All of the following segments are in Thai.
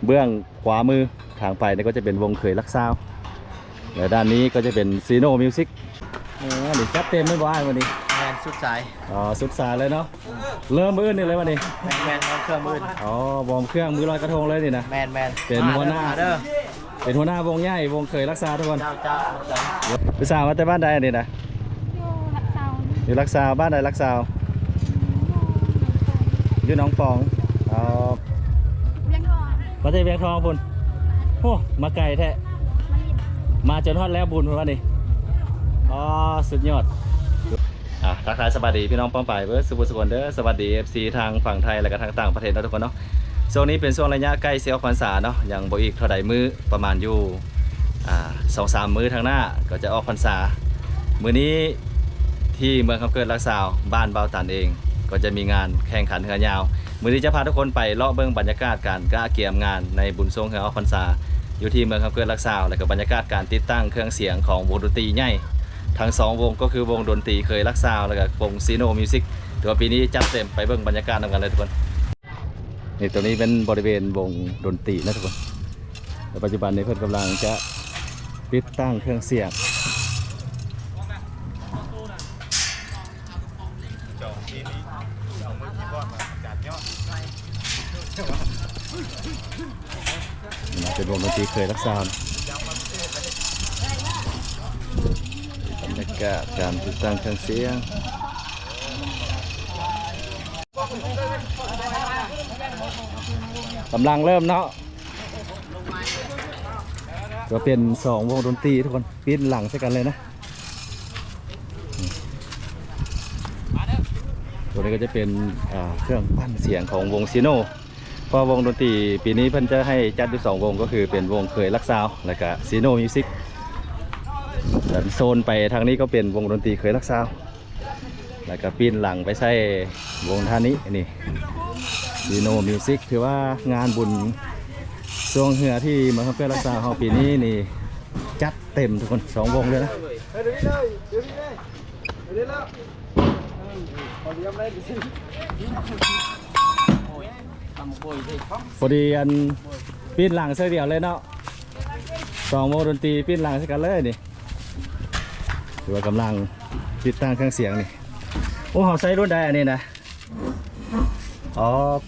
เบื้องขวามือทางไปนี่ก็จะเป็นวงเคยลักซาวและด้านนี้ก็จะเป็นซีโนมิวสิกนี่จัดเต็มไม่บ้านวันนี้แมนสุดสายสุดสายเลยเนาะเริ่มมื้อนี่เลยวันนี้แมนเครื่องมือวอร์มเครื่องมือลอยกระทงเลยนี่นะแมนเป็นหัวหน้าเป็นหัวหน้าวงใหญ่วงเคยรักษาทุกคนเจ้าพี่สาวมาแต่บ้านใดนี่นะอยู่รักษาบ้านใดรักษาอยู่หนองปองเวียงทองประเทศเวียงทองพุ่นโอ้มาไกลแท้มาจนฮอดแล้วบุญพุ่นวันนี้สุดยอดทักทายสวัสดีพี่น้องป้องไปเบิร์ดสุขสุขเด้อสวัสดี FC ทางฝั่งไทยและก็ทางต่างประเทศนะทุกคนเนาะช่วงนี้เป็นช่วงระยะใกล้เสียพรรษาเนาะยังบ่อีกเท่าใดมื้อประมาณอยู่2-3 มื้อทางหน้าก็จะออกพรรษามื้อนี้ที่เมืองคำเกิดรักษาบ้านเบาตันเองก็จะมีงานแข่งขันเรือยาวมื้อนี้จะพาทุกคนไปเลาะเบิ่งบรรยากาศการกะเกียมงานในบุญทรงเรือออกพรรษาอยู่ที่เมืองคำเกิดรักษาและก็บรรยากาศการติดตั้งเครื่องเสียงของวงดนตรีใหญ่ทั้ง2วงก็คือวงดนตรีเคยรักษาแล้วก็วงซีโนมิวสิกถือว่าปีนี้จัดเต็มไปเบิ่งบรรยากาศนำกันเลยทุกคนนี่ตัวนี้เป็นบริเวณวงดนตรีนะทุกคนแต่ปัจจุบันนี้เพื่อนกำลังจะติดตั้งเครื่องเสียงเป็นวงดนตรีเคยรักษาบรรยากาศการติดตั้งเครื่องเสียงกำลังเริ่มเนาะก็เป็น2วงดนตรีทุกคนปีนหลังใส่กันเลยนะตัวนี้ก็จะเป็นเครื่องปั้นเสียงของวงซีโน่เพราะวงดนตรีปีนี้เพิ่นจะให้จัดอยู่2วงก็คือเป็นวงเคยรักษาและก็ซีโน่มิวสิกโซนไปทางนี้ก็เป็นวงดนตรีเคยรักษาแล้วก็ปีนหลังไปใส่วงท่านี้นี่ซีโนมิวสิกถือว่างานบุญช่วงเหือที่เมืองคำเกิดรักษาของปีนี้นี่จัดเต็มทุกคน2วงเลยนะพอดีอันปีนหลังเสียเดียวเลยเนาะ2วงดนตรีปีนหลังใส่กันเลยนี่ถือว่ากำลังติดตั้งเครื่องเสียงนี่โอ้เขาใช้รุ่นใดอันนี้นะ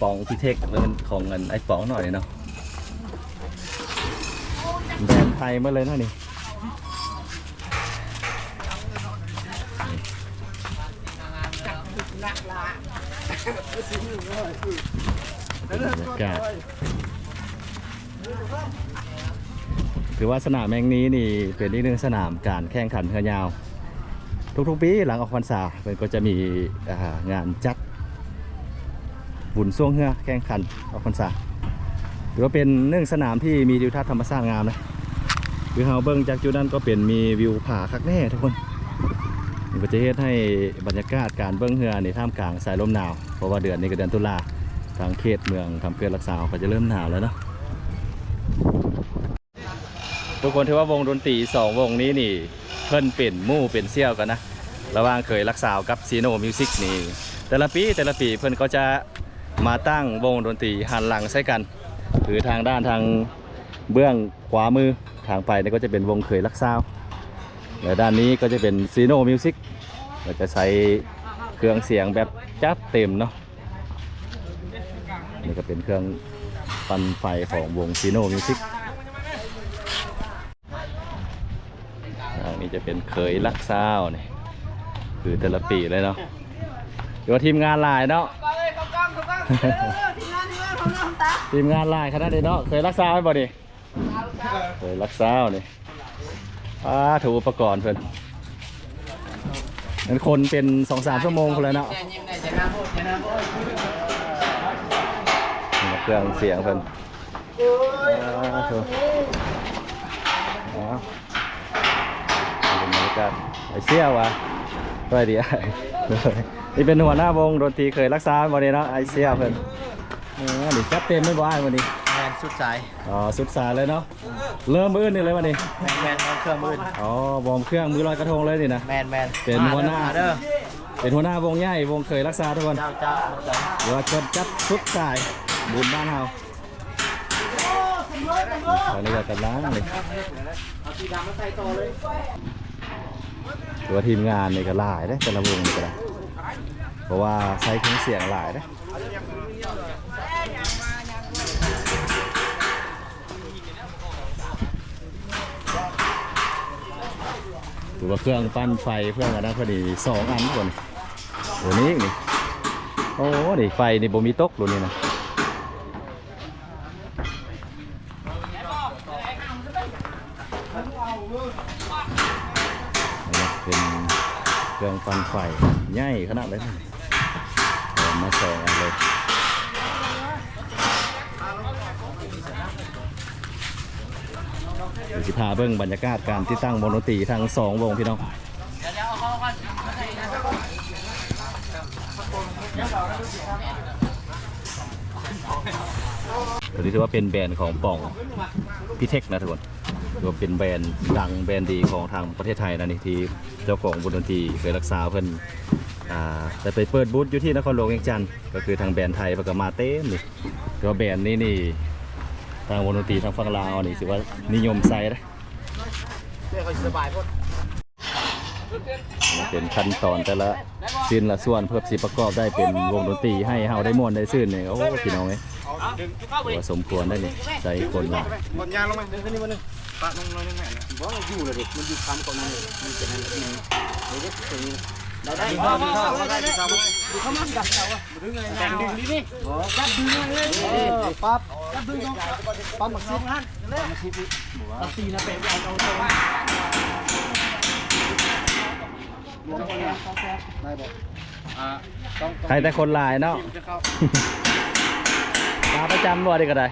ป๋องพิเทคมันของเงินไอ้ป๋องหน่อยเนาะแบรนด์ไทยมาเลยนะนี่บรรยากาศถือว่าสนามแห่งนี้นี่เป็นอีกหนึ่งสนามการแข่งขันเรือยาวทุกๆปีหลังออกพรรษามันก็จะมีงานจัดบุญช่วงเรือแข่งขันออกพรรษาถือว่าเป็นหนึ่งสนามที่มีทิวทัศน์ธรรมชาติงามนะคือเฮาเบิ้งจากจุดนั้นก็เป็นมีวิวผาคักแน่ทุกคนมันก็จะเฮ็ดให้บรรยากาศการเบิ้งเรือในท่ามกลางสายลมหนาวเพราะว่าเดือนนี้ก็เดือนตุลาทางเขตเมืองคำเกิดรักษาก็จะเริ่มหนาวแล้วเนาะทุกคนถือว่าวงดนตรี2วงนี้นี่เพิ่นเป็นมู่เป็นเซี่ยวกันนะระหว่างเคยรักษากับซีโนมิวสิกนี่แต่ละปีเพิ่นก็จะมาตั้งวงดนตรีหันหลังใส่กันคือทางด้านทางเบื้องขวามือทางไปนี่ก็จะเป็นวงเคยรักษาและด้านนี้ก็จะเป็นซีโนมิวสิกเราจะใช้เครื่องเสียงแบบจัดเต็มเนาะนี่ก็เป็นเครื่องปั่นไฟของวงซีโนมิวสิกนี่จะเป็นเคยรักษาเนี่ยคือแต่ละปีเลยเนาะเดี๋ยวทีมงานลายเนาะทีมงานลายขนาดนี้เนาะเคยรักษาไหมบ่ดิเคยรักษาเนี่ยถูกอุปกรณ์เพิ่นนั่นคนเป็น 2-3 ชั่วโมงเลยเนาะเครื่องเสียงเพิ่นไอเซี่ยววะสวัสดีนี่เป็นหัวหน้าวงดนตรีเคยรักษาวันนี้เนาะไอเซี่ยวเพิ่นนี่จัดเต็มไม่บ้านวันนี้แมนสุดสายสุดสายเลยเนาะเริ่มมื้อนี่เลยวันนี้แมนเครื่องมือวอร์มเครื่องมือลอยกระทงเลยนี่นะแมนเป็นหัวหน้าเป็นหัวหน้าวงใหญ่วงเคยรักษาทุกคนเดี๋ยวจัดสุดสายบุญบ้านเฮา ตอนนี้ก็กำลังเลยตัวทีมงานนี่ก็หลายนะแต่ละวงนี่ก็ได้เพราะว่าใช้เครื่องเสียงหลายนะถือว่าเครื่องปั้นไฟเครื่องอันนั้นพอดี2 อันทุกคนตัวนี้นี่โอ้นี่ไฟนี่บ่มีตกรุ่นนี้นะเป็นเครื่องปั้นไฟใหญ่ขนาดเลยมา2 อันเลยเดี๋ยวสิพาเบิ่งบรรยากาศการที่ตั้งวงดนตรีทั้ง2 วงพี่น้องตัวนี้ถือว่าเป็นแบรนด์ของป่องพิเทคนะทุกคนถือว่าเป็นแบรนด์ดังแบรนด์ดีของทางประเทศไทยนะนี่ที่เจ้าของวงดนตรีเคยรักษาเพิ่นแต่ไปเปิดบูธอยู่ที่นครหลวงเวียงจันทร์ก็คือทางแบรนด์ไทยประกมาเต็มนี่ถือว่าแบรนด์นี้นี่ทางวงดนตรีทางฝั่งลาวนี่ถือว่านิยมใส่นะเป็นขั้นตอนแต่ละชิ้นละส่วนเพื่อสิประกอบได้เป็นวงดนตรีให้เฮาได้ม่วนได้ซื่นนี่โอ้พี่น้องเอ้ยว่าสมควรได้นี่ใจคนละ หมดยางลงมาเดินขึ้นนี่มาหนึ่งปะลงน้อยนึงแม่นะบอกว่าอยู่เลยดิมันอยู่คำก่อนนั่นเลยมันเป็นอะไรที่เด็กตัวนี้เราได้ข้าวได้ข้าวดูข้าวมันดับเขาอะดึงอะไรแต่งดึงดินี่จับดึงเลยปั๊บจับดึงตรงปั๊บหมักซีนั่นเลยหมักซีตัดตีนะเป็นเอาตรงได้บอกใครแต่คนลายเนาะตาประจำบ่ได้ก็ได้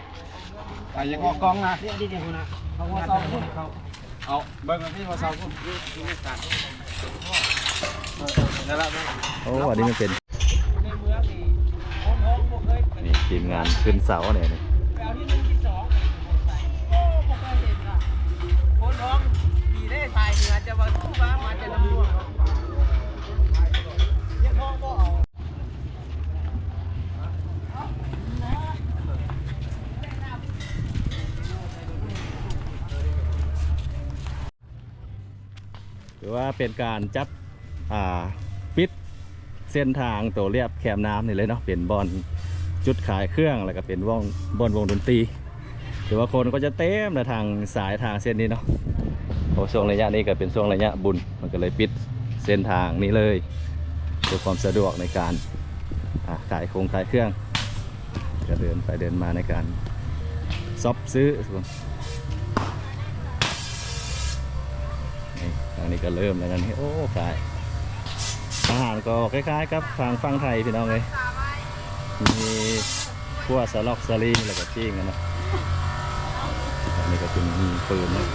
แต่ยังออกกองนะที่นี่คุณนะเขาว่าเสาคุณเขาเอาเบิ้งที่ว่าเสาคุณนี่ละโอ้อันนี้มันเป็นนี่ทีมงานขึ้นเสาเนี่ยนี่คนร้องขี่ได้ถ่ายเหนือจะมาคู่ฟ้ามาจะลำบากยังมองบ่เอาหรือว่าเป็นการจัดปิดเส้นทางตัวเรียบแคมน้ำนี่เลยเนาะเป็นบอลจุดขายเครื่องแล้วก็เป็นบอลวงดนตรีหรือว่าคนก็จะเต็มในทางสายทางเส้นนี้เนาะเพราะช่วงระยะนี้ก็เป็นช่วงระยะบุญมันก็เลยปิดเส้นทางนี้เลยเพื่อความสะดวกในการขายเครื่องก็เดินไปเดินมาในการช็อปซื้อทางนี้ก็เริ่มแล้วนี่โอ้ขายอาหารก็คล้ายๆกับฟังไทยพี่น้องเลยมีพวกสล็อกสลีแล้วก็ปิ้งกันนะอันนี้ก็เป็นปืนนะ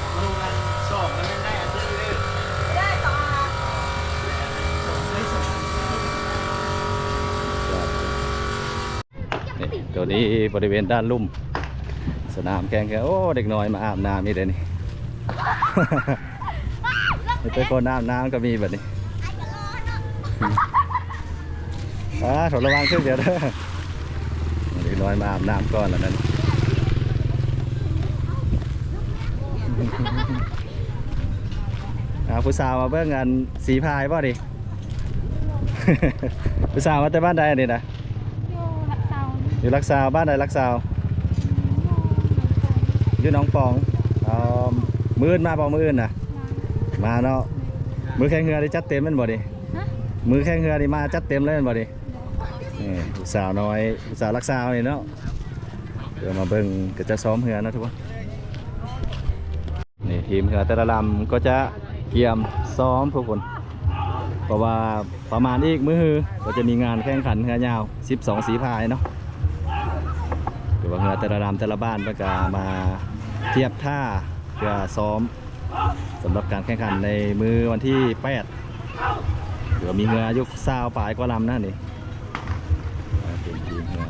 ตัวนี้บริเวณด้านลุ่มสนามแข่งโอ้เด็กน้อยมาอาบน้ำนี่เดี๋ยวนี้ไปคนอาบน้ำก็มีแบบนี้ถอดระวังขึ้นเดี๋ยวเด้อเด็กน้อยมาอาบน้ำก่อนแล้วนั้นผู้สาวมาเบิ่งกันสีพายป่ะดิ ผู้สาวมาแต่บ้านใดนี่นะอยู่ลักษาวบ้านใดลักษาวอยู่หนองปองมื้ออื่นมาปองมื้ออื่นนะมาเนาะมือแข่งเรือได้จัดเต็มมันบ่ดิมือแข่งเรือได้มาจัดเต็มเลยมันบ่ดิผู้สาวน้อยผู้สาวลักษาวนี่เนาะเดี๋ยวมาเบิ่งก็จะซ้อมเรือนะทุกคนนี่ทีมเรือแต่ละลำก็จะเกี่ยมซ้อมทุกคนเพราะว่าประมาณอีกมื้อก็จะมีงานแข่งขันเรือยาว12สีพายเนาะหรือว่าเรือแต่ละลำแต่ละบ้านก็มาเทียบท่าเพื่อซ้อมสำหรับการแข่งขันในมือวันที่8หรือมีเรือยุคซาวปลายกว่าลำนั่นนี่เป็นทีมเรือ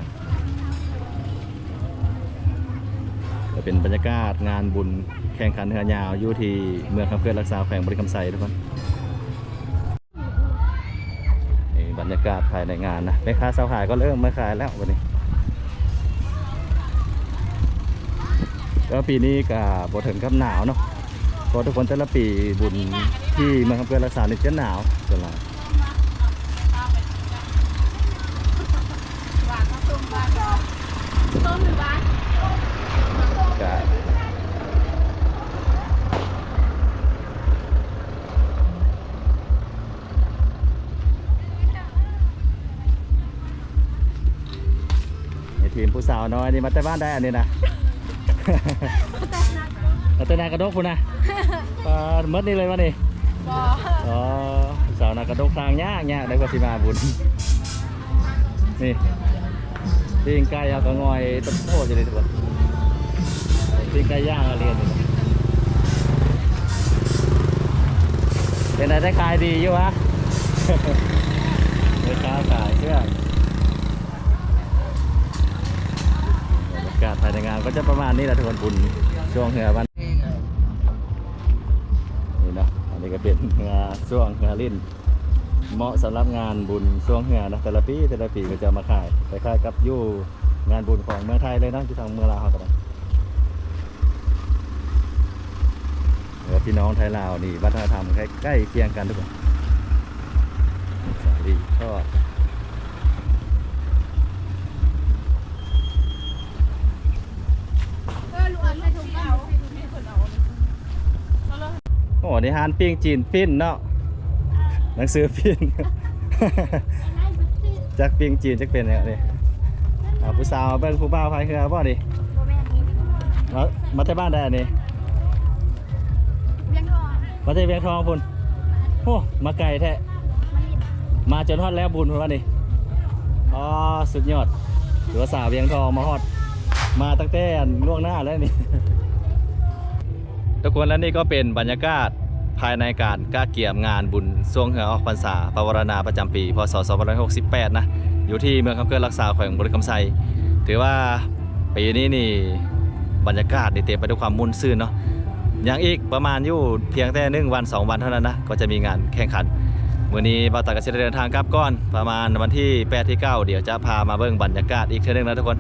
จะเป็นบรรยากาศงานบุญแข่งขันเรือยาวอยู่ที่เมืองคำเพื่อนรักษาแขวงบริคำไซทุกคนนี่บรรยากาศภายในงานนะแม่ค้าสาวขายก็เริ่มมาขายแล้ววันนี้ แล้วปีนี้ก็บ่ถึงกับหนาวเนาะเพราะทุกคนแต่ละปีบุญที่เมืองคำเกลือรักษานี่จะหนาวส่วนหลาย ต้มหรือบ้าน ก็ในทีมผู้สาวน้อยนี่มาแต่บ้านได้อันนี้นะ มาแต่นากระดกพุ่นนะเมื่อนี่เลยวันนี้ บ่ อ๋อผู้สาวนากระดกทางยากได้กว่าสิมาบุญนี่ปิ้งไก่เอากระงอยต้นโพจะได้ทุกคนปิ้งไก่ย่างเอาเรียนเป็นอะไรได้ขายดีอยู่วะ ได้ค้าขายเชื่อบรรยากาศภายในงานก็จะประมาณนี้แหละทุกคนบุญช่วงเหือวันนี่เนาะอันนี้ก็เป็นงานช่วงเหือลิ้นเหมาะสำหรับงานบุญช่วงเหือนะแต่ละปีก็จะมาขายคล้ายๆกับอยู่งานบุญของเมืองไทยเลยเนาะที่ทางเมืองลาวเขาก็ได้พี่น้องไทยลาวนี่วัฒนธรรมใกล้เคียงกันทุกคนสาลีทอดลูกใส่ถุงเอา โอ้นี่ฮานปิ้งจีนปิ้นเนาะหนังสือปิ้น จักปิ้งจีนจักเป็นเนี่ยนี่ผู้สาวเบิ่งผู้บ่าวพายเรือบ่ดิ โบแม่น มาที่บ้านได้อันนี้ เลี้ยงทอง มาที่เวียงทองพุ่นโอ้มาไกลแท้มาจนฮอดแล้วบุญพุ่นว่านี่อ๋อสุดยอดถือว่าสาวเวียงทองมาฮอดมาตั้งแต่ล่วงหน้าแล้วนี่ ทุกคนแล้วนี่ก็เป็นบรรยากาศภายในการก้าเกี่ยมงานบุญช่วงเหือออกพรรษาปวารณาประจำปีพศ2568นะอยู่ที่เมืองคำเกลือรักษาแขวงบริคำไซถือว่าปีนี้นี่บรรยากาศนี่เต็มไปด้วยความมุ่นซื่นเนาะอย่างอีกประมาณอยู่เพียงแต่1 วัน 2 วันเท่านั้นนะก็จะมีงานแข่งขันมื้อนี้บ่าวตาก็จะเดินทางกลับก่อนประมาณวันที่8 ที่ 9เดี๋ยวจะพามาเบิ่งบรรยากาศอีกเทื่อนึงนะทุกคน